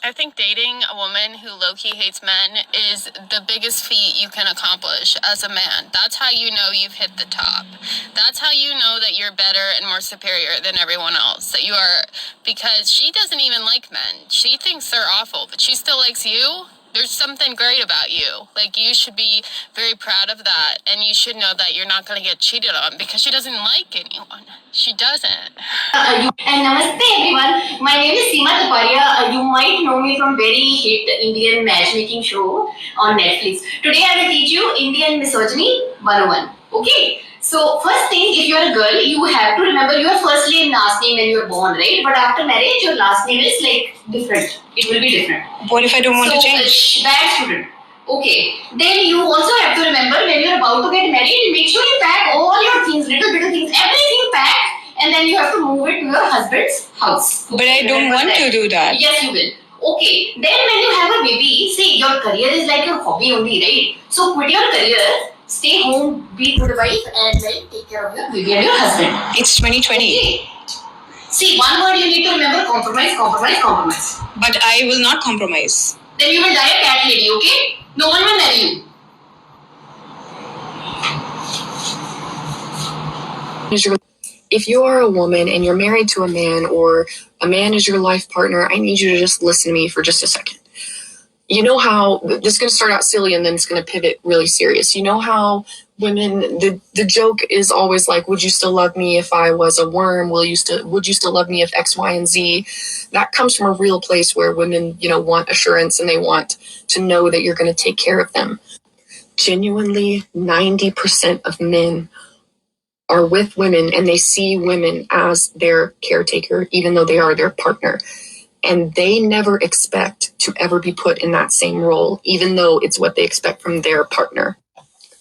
I think dating a woman who low-key hates men is the biggest feat you can accomplish as a man. That's how you know you've hit the top. That's how you know that you're better and more superior than everyone else. That you are, because she doesn't even like men. She thinks they're awful, but she still likes you. There's something great about you. Like, you should be very proud of that, and you should know that you're not going to get cheated on because she doesn't like anyone. She doesn't. And namaste everyone. My name is Seema Taparia. You might know me from very hit Indian matchmaking show on Netflix. Today I will teach you Indian misogyny 101. Okay. So first thing, if you're a girl, you have to remember your first name, last name when you're born, right? But after marriage, your last name is like different. It will be different. What if I don't want to change? Bad student. Okay. Then you also have to remember when you're about to get married, make sure you pack all your things, little bit of things, everything packed, and then you have to move it to your husband's house. But I don't want to do that. Yes, you will. Okay. Then when you have a baby, see, your career is like your hobby only, right? So quit your career, stay home, be a good wife, and then take care of your baby and your husband. It's 2020. Okay. See, one word you need to remember: compromise, compromise, compromise. But I will not compromise. Then you will die a cat lady, okay? No one will marry you. If you are a woman and you're married to a man, or a man is your life partner, I need you to just listen to me for just a second. You know how this is going to start out silly and then it's going to pivot really serious. You know how women, the joke is always like, would you still love me if I was a worm? Would you still love me if X, Y, and Z? That comes from a real place where women, want assurance, and they want to know that you're going to take care of them. Genuinely, 90% of men are with women and they see women as their caretaker, even though they are their partner. And they never expect to ever be put in that same role, even though it's what they expect from their partner.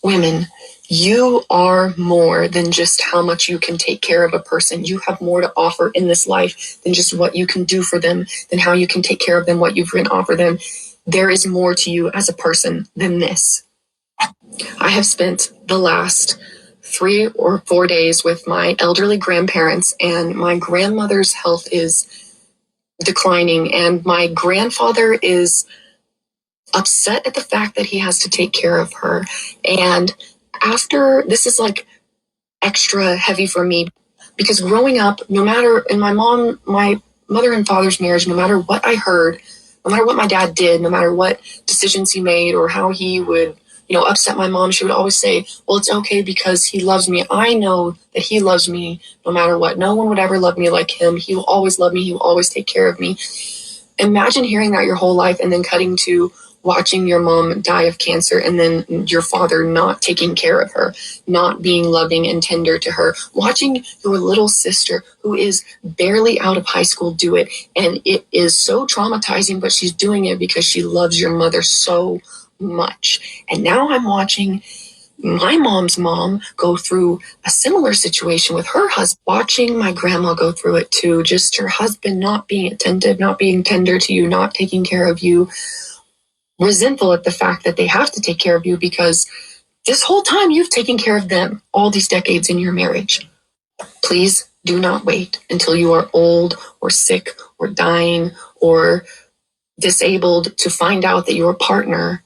Women, you are more than just how much you can take care of a person. You have more to offer in this life than just what you can do for them, than how you can take care of them, what you can offer them. There is more to you as a person than this. I have spent the last 3 or 4 days with my elderly grandparents, and my grandmother's health is declining, and my grandfather is upset at the fact that he has to take care of her. And after this is like extra heavy for me, because growing up, no matter in my mother and father's marriage, no matter what I heard, no matter what my dad did, no matter what decisions he made or how he would upset my mom, she would always say, well, it's okay because he loves me. I know that he loves me no matter what. No one would ever love me like him. He will always love me. He will always take care of me. Imagine hearing that your whole life and then cutting to watching your mom die of cancer, and then your father not taking care of her, not being loving and tender to her, watching your little sister who is barely out of high school do it. And it is so traumatizing, but she's doing it because she loves your mother so much. And now I'm watching my mom's mom go through a similar situation with her husband, watching my grandma go through it too, just her husband not being attentive, not being tender to you, not taking care of you, resentful at the fact that they have to take care of you because this whole time you've taken care of them, all these decades in your marriage. Please do not wait until you are old or sick or dying or disabled to find out that your partner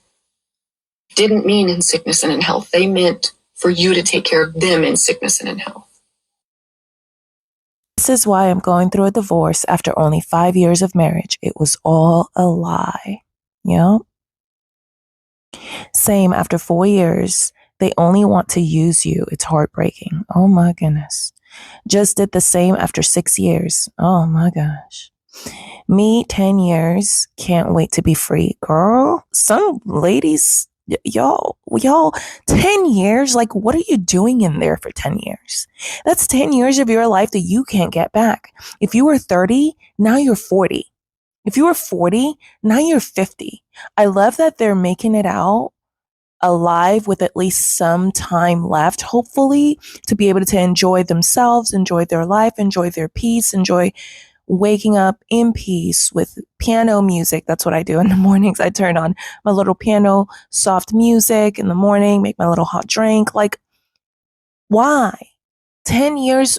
didn't mean in sickness and in health. They meant for you to take care of them in sickness and in health. This is why I'm going through a divorce after only 5 years of marriage. It was all a lie. Yep. Same after 4 years. They only want to use you. It's heartbreaking. Oh my goodness. Just did the same after 6 years. Oh my gosh. Me, 10 years. Can't wait to be free. Girl, some ladies, y'all, 10 years? Like, what are you doing in there for 10 years? That's 10 years of your life that you can't get back. If you were 30, now you're 40. If you were 40, now you're 50. I love that they're making it out alive with at least some time left, hopefully, to be able to enjoy themselves, enjoy their life, enjoy their peace, enjoy waking up in peace with piano music. That's what I do in the mornings. I turn on my little piano, soft music in the morning, make my little hot drink. Like, why? 10 years,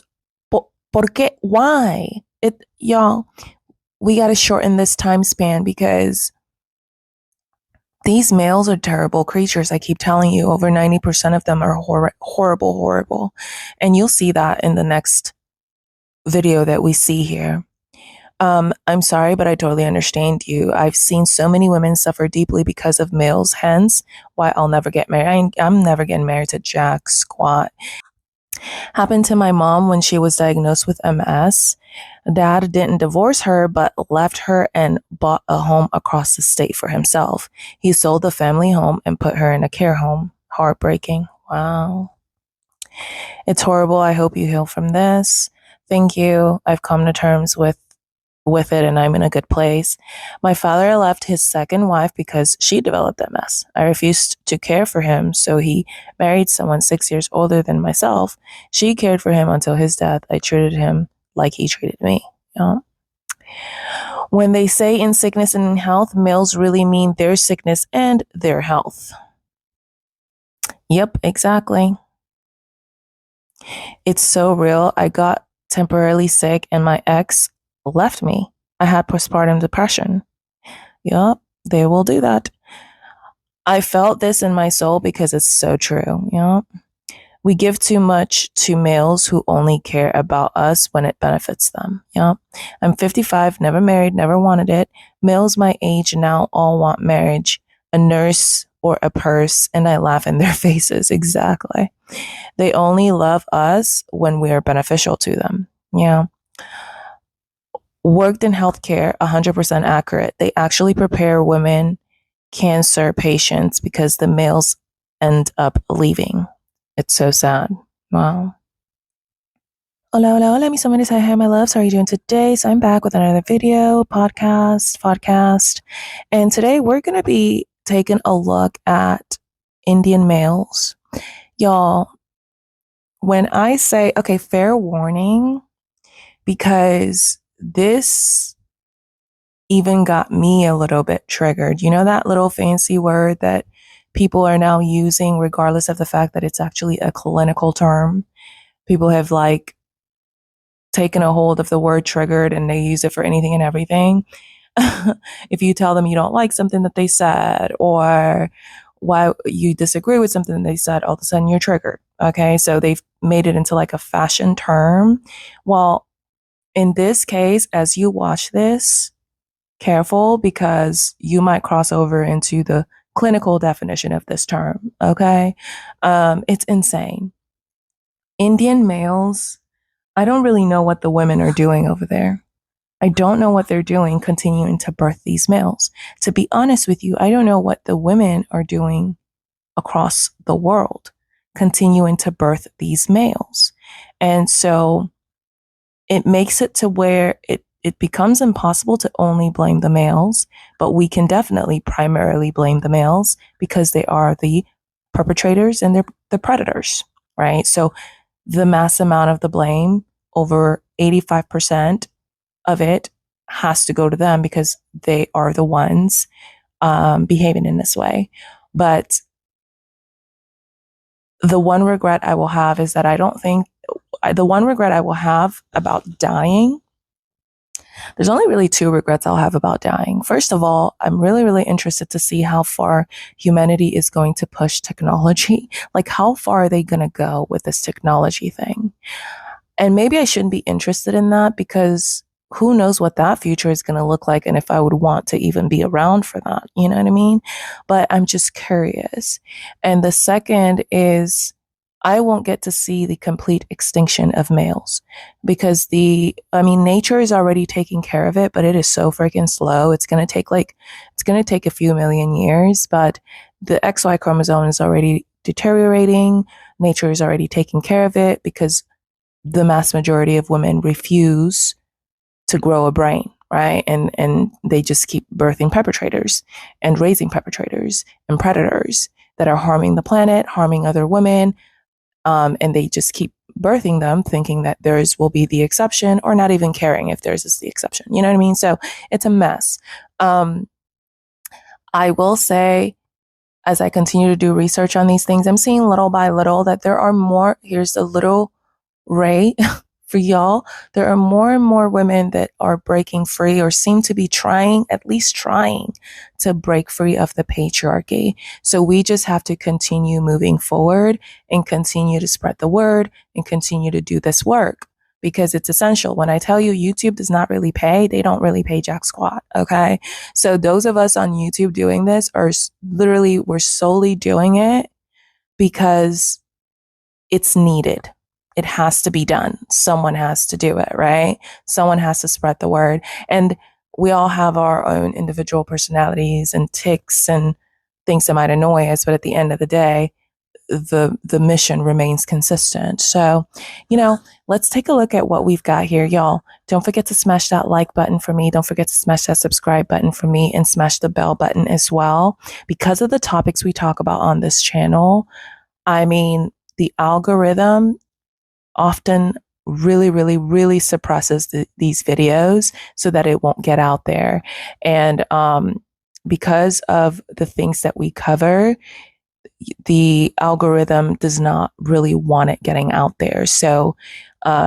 ¿por qué? Why? Y'all, we got to shorten this time span because these males are terrible creatures. I keep telling you, over 90% of them are horrible. And you'll see that in the next video that we see here. I'm sorry, but I totally understand you. I've seen so many women suffer deeply because of males, hence why I'll never get married. I'm never getting married to jack squat. Happened to my mom when she was diagnosed with MS. Dad didn't divorce her, but left her and bought a home across the state for himself. He sold the family home and put her in a care home. Heartbreaking. Wow. It's horrible. I hope you heal from this. Thank you. I've come to terms with it and I'm in a good place. My father left his second wife because she developed MS. I refused to care for him, so he married someone 6 years older than myself. She cared for him until his death. I treated him like he treated me. You know? When they say in sickness and in health, males really mean their sickness and their health. Yep, exactly. It's so real. I got temporarily sick and my ex left me. I had postpartum depression. Yup, they will do that. I felt this in my soul because it's so true. Yup. We give too much to males who only care about us when it benefits them. Yup. I'm 55, never married, never wanted it. Males my age now all want marriage, a nurse or a purse, and I laugh in their faces. Exactly. They only love us when we are beneficial to them. Yeah. Worked in healthcare, 100% accurate. They actually prepare women cancer patients because the males end up leaving. It's so sad. Wow. Hola, mis amores. Hi, my loves. How are you doing today? So I'm back with another video, podcast. And today we're going to be taking a look at Indian males. Y'all, when I say, okay, fair warning, because this even got me a little bit triggered. You know that little fancy word that people are now using regardless of the fact that it's actually a clinical term? People have like taken a hold of the word triggered and they use it for anything and everything. If you tell them you don't like something that they said or why you disagree with something that they said, all of a sudden you're triggered. Okay. So they've made it into like a fashion term. Well, in this case, as you watch this, careful because you might cross over into the clinical definition of this term. Okay. It's insane. Indian males, I don't really know what the women are doing over there. I don't know what they're doing continuing to birth these males. To be honest with you, I don't know what the women are doing across the world continuing to birth these males. And so it makes it to where it becomes impossible to only blame the males, but we can definitely primarily blame the males because they are the perpetrators and they're the predators, right? So the mass amount of the blame, over 85% of it, has to go to them because they are the ones behaving in this way. But the one regret I will have is that the one regret I will have about dying, there's only really two regrets I'll have about dying. First of all, I'm really interested to see how far humanity is going to push technology. Like, how far are they going to go with this technology thing? And maybe I shouldn't be interested in that because who knows what that future is going to look like and if I would want to even be around for that. You know what I mean? But I'm just curious. And the second is I won't get to see the complete extinction of males because nature is already taking care of it, but it is so freaking slow. It's going to take a few million years, but the XY chromosome is already deteriorating. Nature is already taking care of it because the mass majority of women refuse to grow a brain, right? And they just keep birthing perpetrators and raising perpetrators and predators that are harming the planet, harming other women. And they just keep birthing them thinking that theirs will be the exception or not even caring if theirs is the exception. You know what I mean? So it's a mess. I will say, as I continue to do research on these things, I'm seeing little by little that there are more. Here's a little ray For y'all, there are more and more women that are breaking free or seem to be trying, at least trying to break free of the patriarchy. So we just have to continue moving forward and continue to spread the word and continue to do this work because it's essential. When I tell you YouTube does not really pay, they don't really pay jack squat. Okay. So those of us on YouTube doing this are literally, we're solely doing it because it's needed. It has to be done. Someone has to do it, right? Someone has to spread the word. And we all have our own individual personalities and tics and things that might annoy us. But at the end of the day, the mission remains consistent. So, let's take a look at what we've got here, y'all. Don't forget to smash that like button for me. Don't forget to smash that subscribe button for me and smash the bell button as well. Because of the topics we talk about on this channel, the algorithm often really, really, really suppresses these videos so that it won't get out there. And because of the things that we cover, the algorithm does not really want it getting out there. So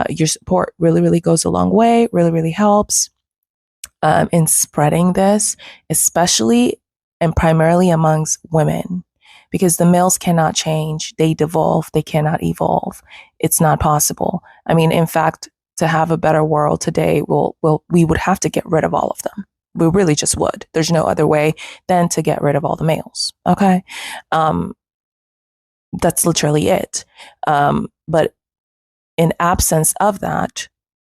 your support really, really goes a long way, really, really helps in spreading this, especially and primarily amongst women. Because the males cannot change. They devolve. They cannot evolve. It's not possible. In fact, to have a better world today, we would have to get rid of all of them. We really just would. There's no other way than to get rid of all the males. Okay. That's literally it. But in absence of that,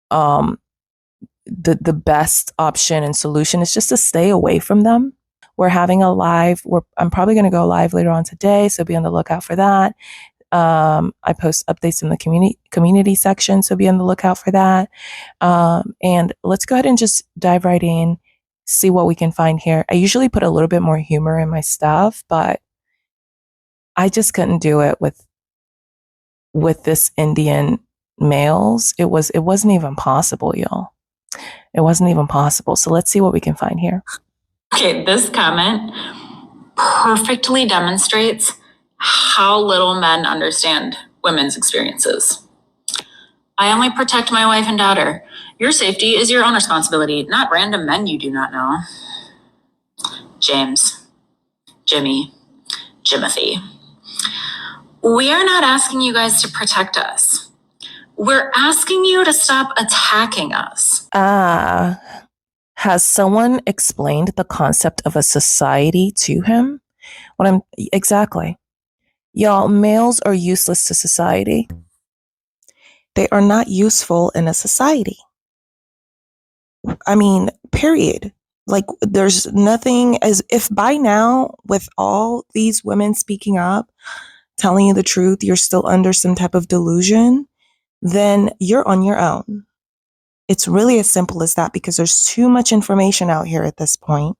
the best option and solution is just to stay away from them. We're having a live. I'm probably going to go live later on today, so be on the lookout for that. I post updates in the community section, so be on the lookout for that. And let's go ahead and just dive right in, see what we can find here. I usually put a little bit more humor in my stuff, but I just couldn't do it with this Indian males. It wasn't even possible, y'all. It wasn't even possible. So let's see what we can find here. Okay, this comment perfectly demonstrates how little men understand women's experiences. I only protect my wife and daughter. Your safety is your own responsibility, not random men you do not know. James, Jimmy, Jimothy. We are not asking you guys to protect us. We're asking you to stop attacking us. Has someone explained the concept of a society to him? Exactly. Y'all, males are useless to society. They are not useful in a society. Period. Like, there's nothing, as if by now, with all these women speaking up, telling you the truth, you're still under some type of delusion, then you're on your own. It's really as simple as that, because there's too much information out here at this point.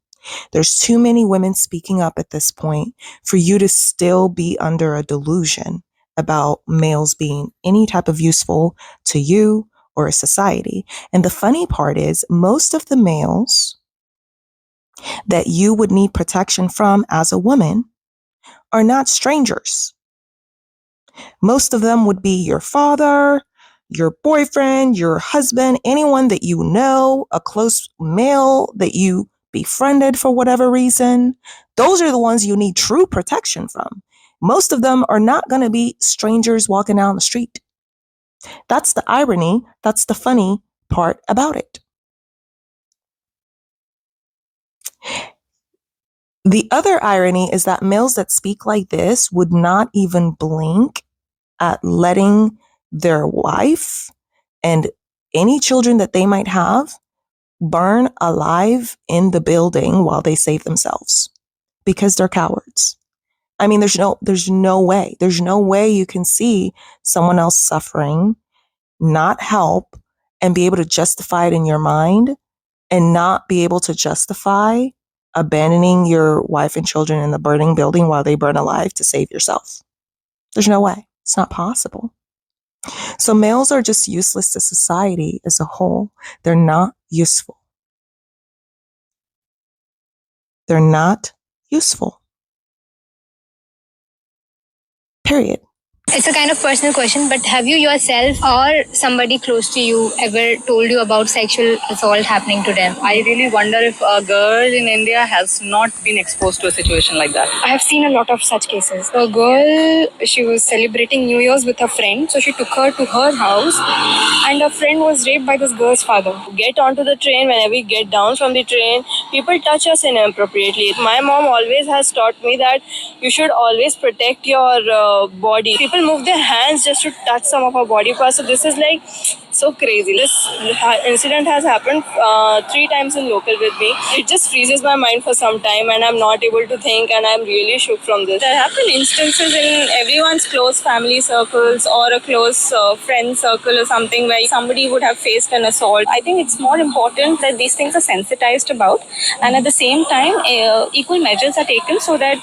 There's too many women speaking up at this point for you to still be under a delusion about males being any type of useful to you or a society. And the funny part is, most of the males that you would need protection from as a woman are not strangers. Most of them would be your father, your boyfriend, your husband, anyone that you know, a close male that you befriended for whatever reason. Those are the ones you need true protection from. Most of them are not going to be strangers walking down the street. That's the irony. That's the funny part about it. The other irony is that males that speak like this would not even blink at letting their wife and any children that they might have burn alive in the building while they save themselves, because they're cowards. There's no way. There's no way you can see someone else suffering, not help, and be able to justify it in your mind, and not be able to justify abandoning your wife and children in the burning building while they burn alive to save yourself. There's no way. It's not possible. So males are just useless to society as a whole. They're not useful. They're not useful. Period. It's a kind of personal question, but have you yourself or somebody close to you ever told you about sexual assault happening to them? I really wonder if a girl in India has not been exposed to a situation like that. I have seen a lot of such cases. A girl, she was celebrating New Year's with her friend, so she took her to her house, and her friend was raped by this girl's father. Get onto the train, whenever we get down from the train, people touch us inappropriately. My mom always has taught me that you should always protect your body. People move their hands just to touch some of our body parts. So this is like so crazy. This incident has happened 3 times in local with me. It just freezes my mind for some time and I'm not able to think, and I'm really shook from this. There have been instances in everyone's close family circles or a close friend circle or something where somebody would have faced an assault. I think it's more important that these things are sensitized about, and at the same time equal measures are taken so that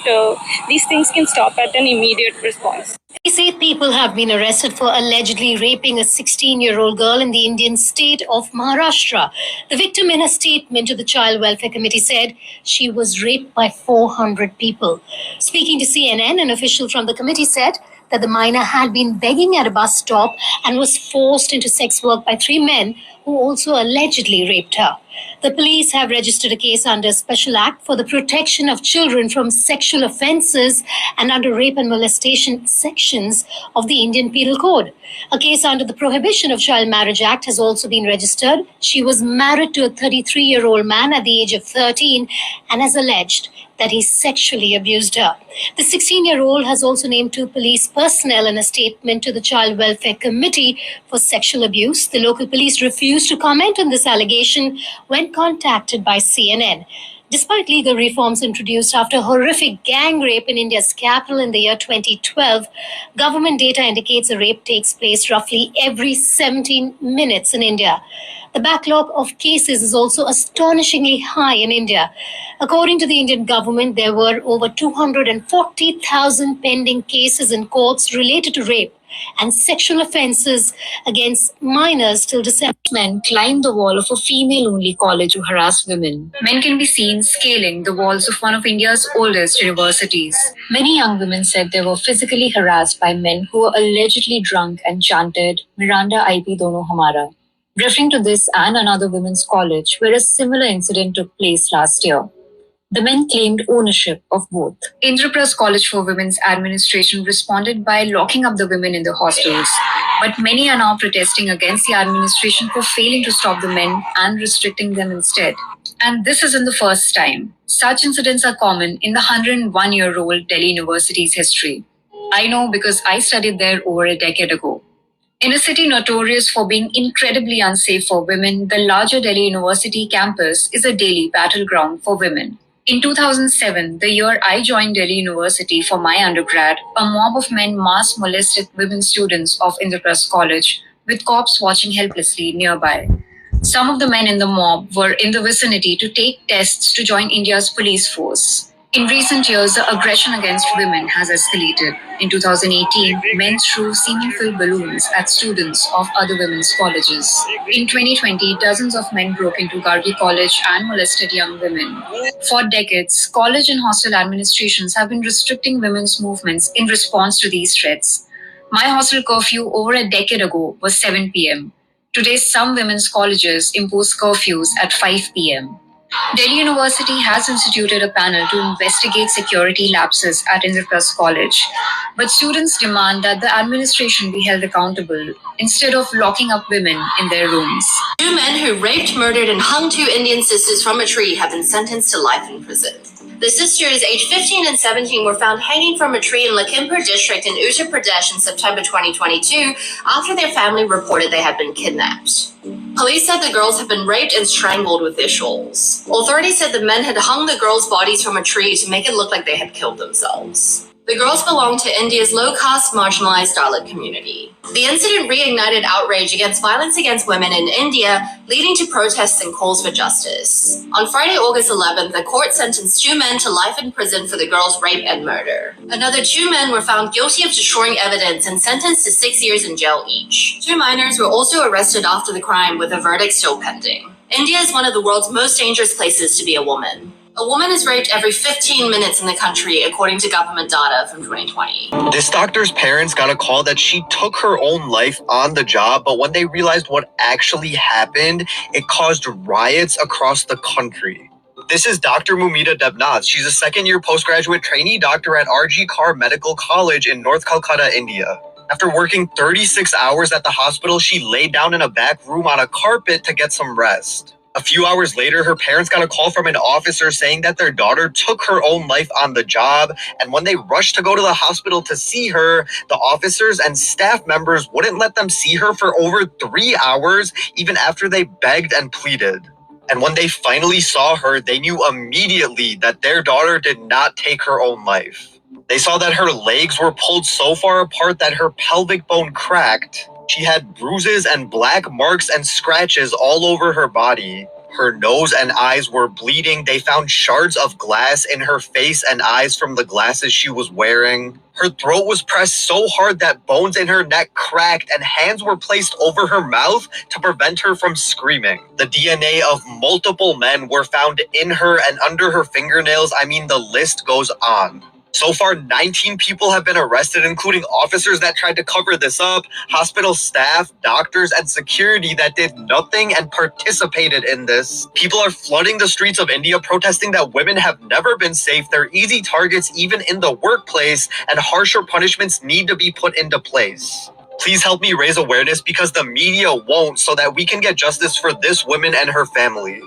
these things can stop at an immediate response. 8 people have been arrested for allegedly raping a 16-year-old girl in the Indian state of Maharashtra. The victim, in a statement to the Child Welfare Committee, said she was raped by 400 people. Speaking to CNN, an official from the committee said that the minor had been begging at a bus stop and was forced into sex work by 3 men who also allegedly raped her. The police have registered a case under Special Act for the Protection of Children from Sexual Offences and under Rape and Molestation sections of the Indian Penal Code. A case under the Prohibition of Child Marriage Act has also been registered. She was married to a 33-year-old man at the age of 13 and has alleged that he sexually abused her. The 16-year-old has also named 2 police personnel in a statement to the Child Welfare Committee for sexual abuse. The local police refused to comment on this allegation when contacted by CNN. Despite legal reforms introduced after horrific gang rape in India's capital in the year 2012, government data indicates a rape takes place roughly every 17 minutes in India. The backlog of cases is also astonishingly high in India. According to the Indian government, there were over 240,000 pending cases in courts related to rape and sexual offences against minors till December. Men climbed the wall of a female-only college to harass women. Men can be seen scaling the walls of one of India's oldest universities. Many young women said they were physically harassed by men who were allegedly drunk and chanted, "Miranda IP dono hamara," referring to this and another women's college where a similar incident took place last year. The men claimed ownership of both. Indraprasth College for Women's administration responded by locking up the women in the hostels. But many are now protesting against the administration for failing to stop the men and restricting them instead. And this isn't the first time. Such incidents are common in the 101-year-old Delhi University's history. I know because I studied there over a decade ago. In a city notorious for being incredibly unsafe for women, the larger Delhi University campus is a daily battleground for women. In 2007, the year I joined Delhi University for my undergrad, a mob of men mass molested women students of Indraprasth College, with cops watching helplessly nearby. Some of the men in the mob were in the vicinity to take tests to join India's police force. In recent years, the aggression against women has escalated. In 2018, men threw semen-filled balloons at students of other women's colleges. In 2020, dozens of men broke into Gargi College and molested young women. For decades, college and hostel administrations have been restricting women's movements in response to these threats. My hostel curfew over a decade ago was 7 p.m. Today, some women's colleges impose curfews at 5 p.m. Delhi University has instituted a panel to investigate security lapses at Indraprasth College, but students demand that the administration be held accountable instead of locking up women in their rooms. 2 men who raped, murdered, and hung 2 Indian sisters from a tree have been sentenced to life in prison. The sisters, aged 15 and 17, were found hanging from a tree in Lakhimpur district in Uttar Pradesh in September 2022 after their family reported they had been kidnapped. Police said the girls had been raped and strangled with their shawls. Authorities said the men had hung the girls' bodies from a tree to make it look like they had killed themselves. The girls belong to India's low-caste, marginalized Dalit community. The incident reignited outrage against violence against women in India, leading to protests and calls for justice. On Friday, August 11th, the court sentenced 2 men to life in prison for the girls' rape and murder. Another 2 men were found guilty of destroying evidence and sentenced to 6 years in jail each. 2 minors were also arrested after the crime, with a verdict still pending. India is one of the world's most dangerous places to be a woman. A woman is raped every 15 minutes in the country, according to government data from 2020. This doctor's parents got a call that she took her own life on the job, but when they realized what actually happened, it caused riots across the country. This is Dr. Mumita Debnath. She's a second-year postgraduate trainee doctor at RG Kar Medical College in North Calcutta, India. After working 36 hours at the hospital, she laid down in a back room on a carpet to get some rest. A few hours later, her parents got a call from an officer saying that their daughter took her own life on the job, and when they rushed to go to the hospital to see her, the officers and staff members wouldn't let them see her for over 3 hours, even after they begged and pleaded. And when they finally saw her, they knew immediately that their daughter did not take her own life. They saw that her legs were pulled so far apart that her pelvic bone cracked. She had bruises and black marks and scratches all over her body. Her nose and eyes were bleeding. They found shards of glass in her face and eyes from the glasses she was wearing. Her throat was pressed so hard that bones in her neck cracked and hands were placed over her mouth to prevent her from screaming. The DNA of multiple men were found in her and under her fingernails. I mean, the list goes on. So far, 19 people have been arrested, including officers that tried to cover this up, hospital staff, doctors, and security that did nothing and participated in this. People are flooding the streets of India protesting that women have never been safe. They're easy targets even in the workplace, and harsher punishments need to be put into place. Please help me raise awareness because the media won't, so that we can get justice for this woman and her family.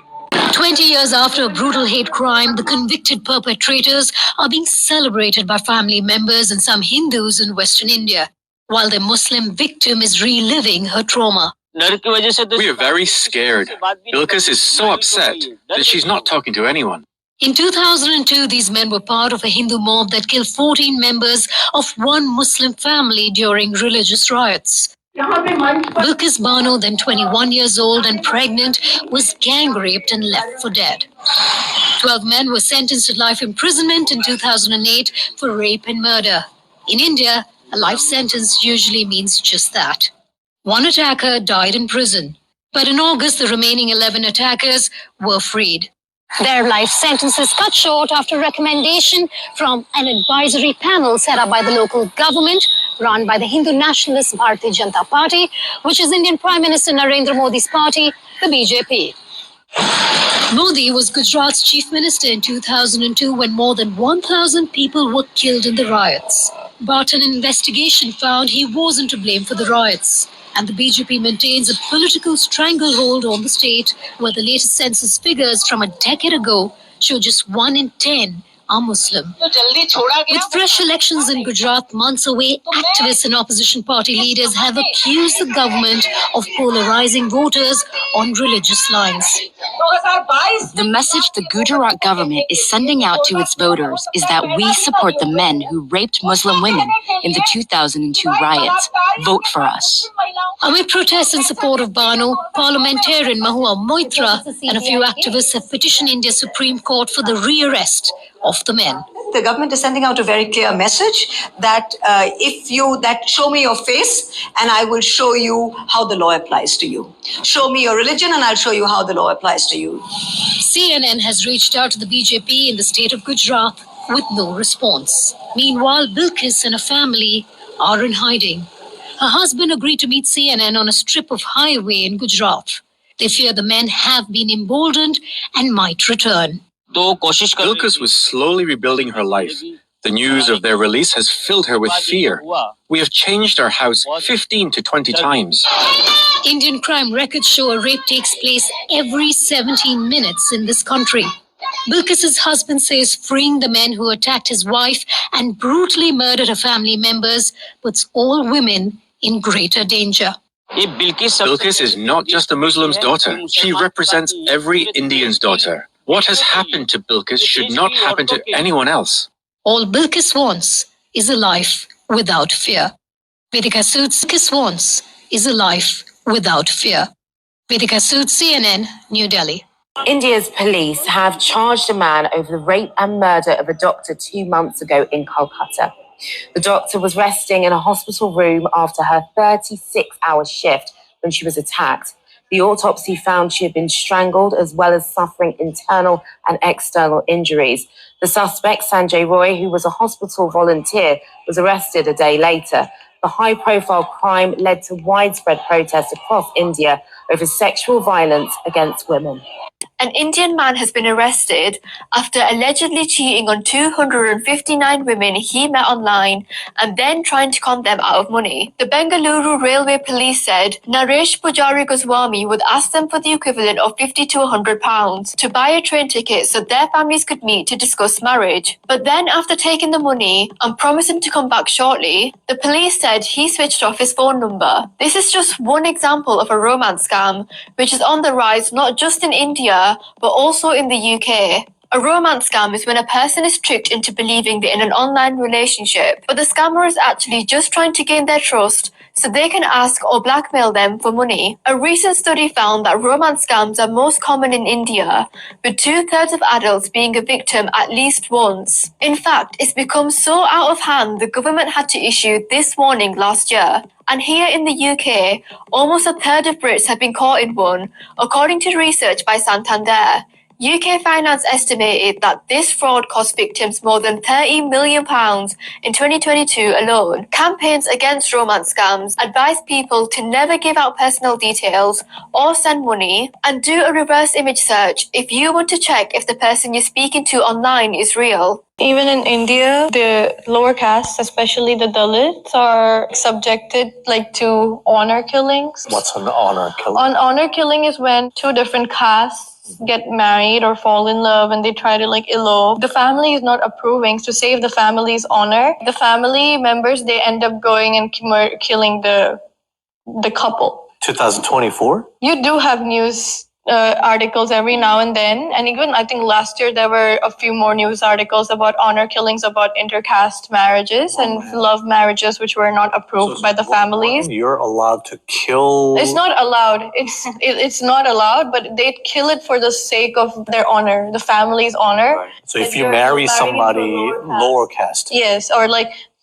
20 years after a brutal hate crime, the convicted perpetrators are being celebrated by family members and some Hindus in Western India, while the Muslim victim is reliving her trauma. We are very scared. Bilkis is so upset that she's not talking to anyone. In 2002, these men were part of a Hindu mob that killed 14 members of one Muslim family during religious riots. Bilkis Bano, then 21 years old and pregnant, was gang-raped and left for dead. 12 men were sentenced to life imprisonment in 2008 for rape and murder. In India, a life sentence usually means just that. One attacker died in prison, but in August, the remaining 11 attackers were freed. Their life sentences cut short after recommendation from an advisory panel set up by the local government run by the Hindu nationalist Bharatiya Janata Party, which is Indian Prime Minister Narendra Modi's party, the BJP. Modi was Gujarat's chief minister in 2002 when more than 1,000 people were killed in the riots. But an investigation found he wasn't to blame for the riots. And the BJP maintains a political stranglehold on the state, where the latest census figures from a decade ago show just 1 in 10 are Muslim. With fresh elections in Gujarat months away, activists and opposition party leaders have accused the government of polarizing voters on religious lines. The message the Gujarat government is sending out to its voters is that we support the men who raped Muslim women in the 2002 riots. Vote for us. Amid protests in support of Bano, parliamentarian Mahua Moitra and a few activists have petitioned India's Supreme Court for the rearrest of the men. The government is sending out a very clear message that show me your face and I will show you how the law applies to you. Show me your religion and I'll show you how the law applies to you. CNN has reached out to the BJP in the state of Gujarat with no response. Meanwhile, Bilkis and her family are in hiding. Her husband agreed to meet CNN on a strip of highway in Gujarat. They fear the men have been emboldened and might return. Bilkis was slowly rebuilding her life. The news of their release has filled her with fear. We have changed our house 15 to 20 times. Indian crime records show a rape takes place every 17 minutes in this country. Bilkis's husband says freeing the men who attacked his wife and brutally murdered her family members puts all women in greater danger. Bilkis is not just a Muslim's daughter. She represents every Indian's daughter. What has happened to Bilkis should not happen to anyone else. All Bilkis wants is a life without fear. Vedika Sood, Bilkis wants is a life without fear. Vedika Sood, CNN, New Delhi. India's police have charged a man over the rape and murder of a doctor 2 months ago in Kolkata. The doctor was resting in a hospital room after her 36-hour shift when she was attacked. The autopsy found she had been strangled as well as suffering internal and external injuries. The suspect, Sanjay Roy, who was a hospital volunteer, was arrested a day later. The high-profile crime led to widespread protests across India over sexual violence against women. An Indian man has been arrested after allegedly cheating on 259 women he met online and then trying to con them out of money. The Bengaluru Railway Police said Naresh Pujari Goswami would ask them for the equivalent of £50 to £100 to buy a train ticket so their families could meet to discuss marriage. But then after taking the money and promising to come back shortly, the police said he switched off his phone number. This is just one example of a romance scam which is on the rise not just in India but also in the UK. A romance scam is when a person is tricked into believing they're in an online relationship, but the scammer is actually just trying to gain their trust so they can ask or blackmail them for money. A recent study found that romance scams are most common in India, with 2/3 of adults being a victim at least once. In fact, it's become so out of hand the government had to issue this warning last year. And here in the UK, almost a third of Brits have been caught in one, according to research by Santander. UK Finance estimated that this fraud cost victims more than £30 million in 2022 alone. Campaigns against romance scams advise people to never give out personal details or send money, and do a reverse image search if you want to check if the person you're speaking to online is real. Even in India, the lower castes, especially the Dalits, are subjected to honor killings. What's an honor killing? Honor killing is when two different castes get married or fall in love and they try to elope. The family is not approving to save the family's honor. The family members, they end up going and killing the couple. 2024? You do have news articles every now and then, and even I think last year there were a few more news articles about honor killings, about intercaste marriages and love marriages which were not approved by the families. You're allowed to kill... It's not allowed. It's not allowed, but they kill it for the sake of their honor, the family's honor. Right. So if you marry somebody lower caste. Yes, or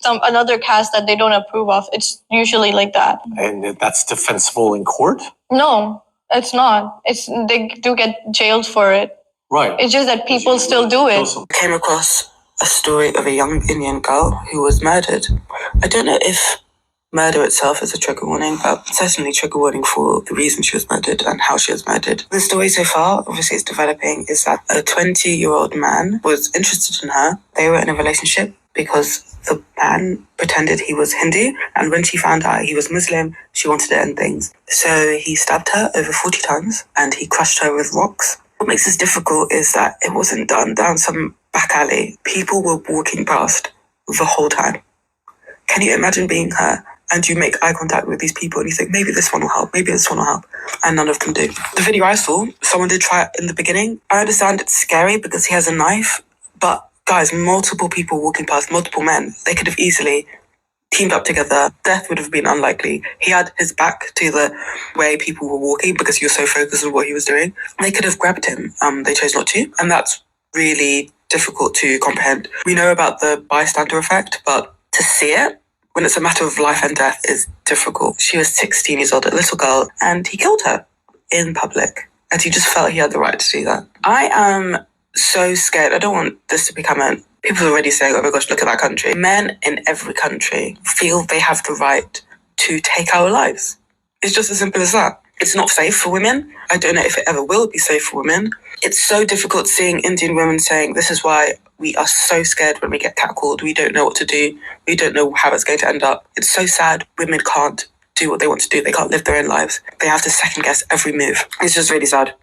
another caste that they don't approve of, it's usually like that. And that's defensible in court? No, it's not. They do get jailed for it. Right. It's just that people still do it. I came across a story of a young Indian girl who was murdered. I don't know if murder itself is a trigger warning, but certainly trigger warning for the reason she was murdered and how she was murdered. The story so far, obviously it's developing, is that a 20-year-old man was interested in her. They were in a relationship because the man pretended he was Hindu, and when she found out he was Muslim, she wanted to end things. So he stabbed her over 40 times and he crushed her with rocks. What makes this difficult is that it wasn't done down some back alley. People were walking past the whole time. Can you imagine being her and you make eye contact with these people and you think, maybe this one will help, maybe this one will help, and none of them do. The video I saw, someone did try it in the beginning. I understand it's scary because he has a knife, but guys, multiple people walking past, multiple men, they could have easily teamed up together. Death would have been unlikely. He had his back to the way people were walking because he was so focused on what he was doing. They could have grabbed him. They chose not to. And that's really difficult to comprehend. We know about the bystander effect, but to see it when it's a matter of life and death is difficult. She was 16 years old, a little girl, and he killed her in public. And he just felt he had the right to do that. I am so scared. I don't want this to become people are already saying, oh my gosh, look at that country. Men in every country feel they have the right to take our lives. It's just as simple as that. It's not safe for women. I don't know if it ever will be safe for women. It's so difficult seeing Indian women saying, this is why we are so scared when we get catcalled. We don't know what to do. We don't know how it's going to end up. It's so sad women can't do what they want to do. They can't live their own lives. They have to second guess every move. It's just really sad.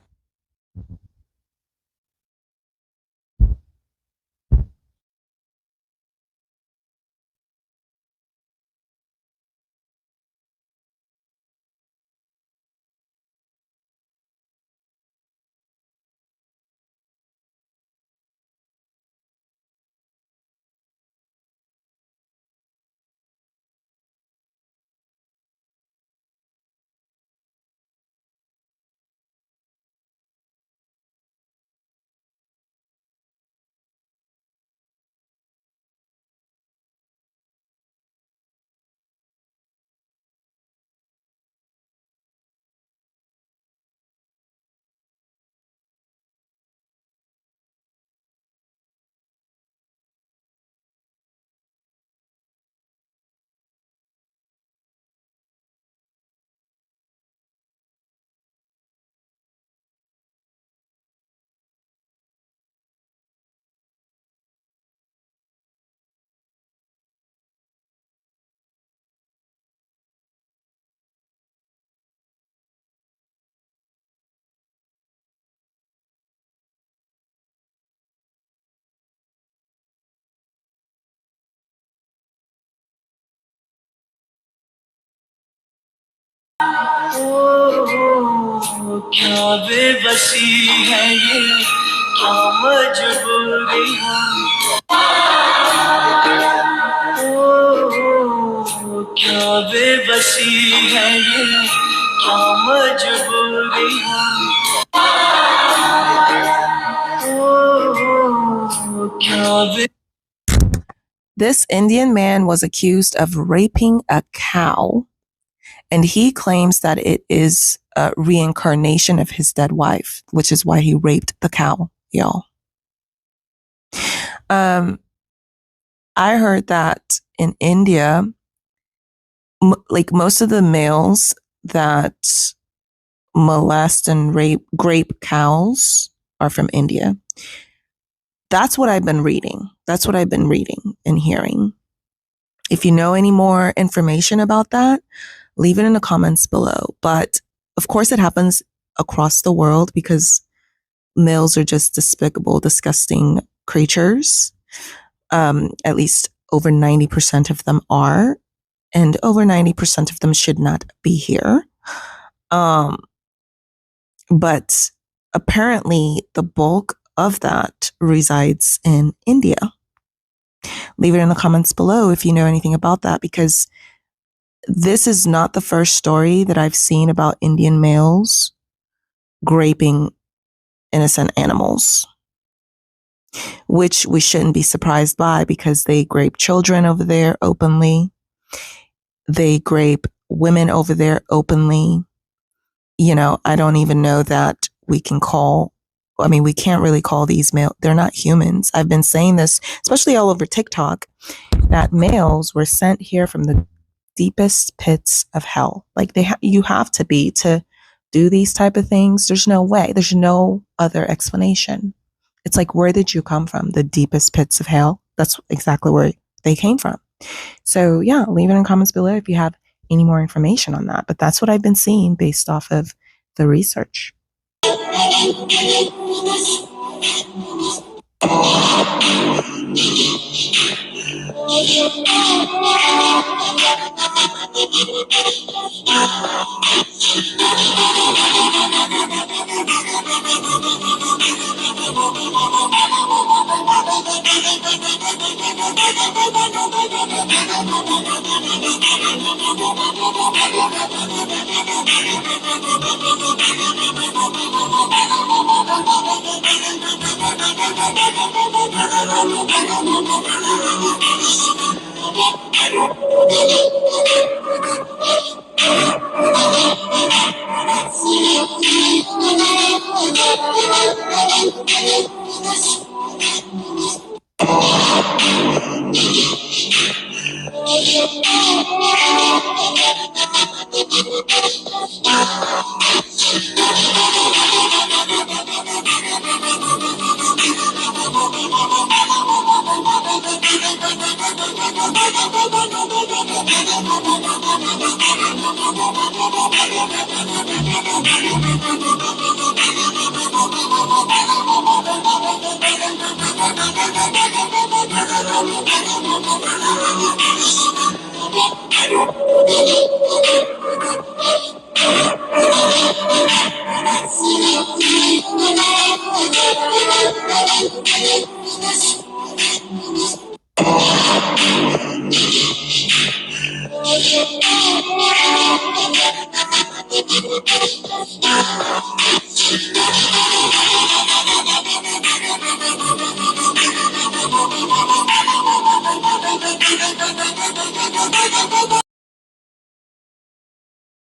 क्या बेबसी है ये क्या मजबूरी क्या बेबसी है ये क्या मजबूरी This Indian man was accused of raping a cow, and he claims that it is a reincarnation of his dead wife, which is why he raped the cow, y'all. I heard that in India, like most of the males that molest and grape cows are from India. That's what I've been reading. That's what I've been reading and hearing. If you know any more information about that, leave it in the comments below. But of course it happens across the world because males are just despicable, disgusting creatures. At least over 90% of them are, and over 90% of them should not be here. But apparently the bulk of that resides in India. Leave it in the comments below if you know anything about that, because this is not the first story that I've seen about Indian males raping innocent animals, which we shouldn't be surprised by because they grape children over there openly. They grape women over there openly. You know, I don't even know that we can't really call these male. They're not humans. I've been saying this, especially all over TikTok, that males were sent here from the deepest pits of hell. Like you have to be to do these type of things. There's no way. There's no other explanation. It's like, where did you come from? The deepest pits of hell. That's exactly where they came from. So yeah, leave it in the comments below if you have any more information on that. But that's what I've been seeing based off of the research.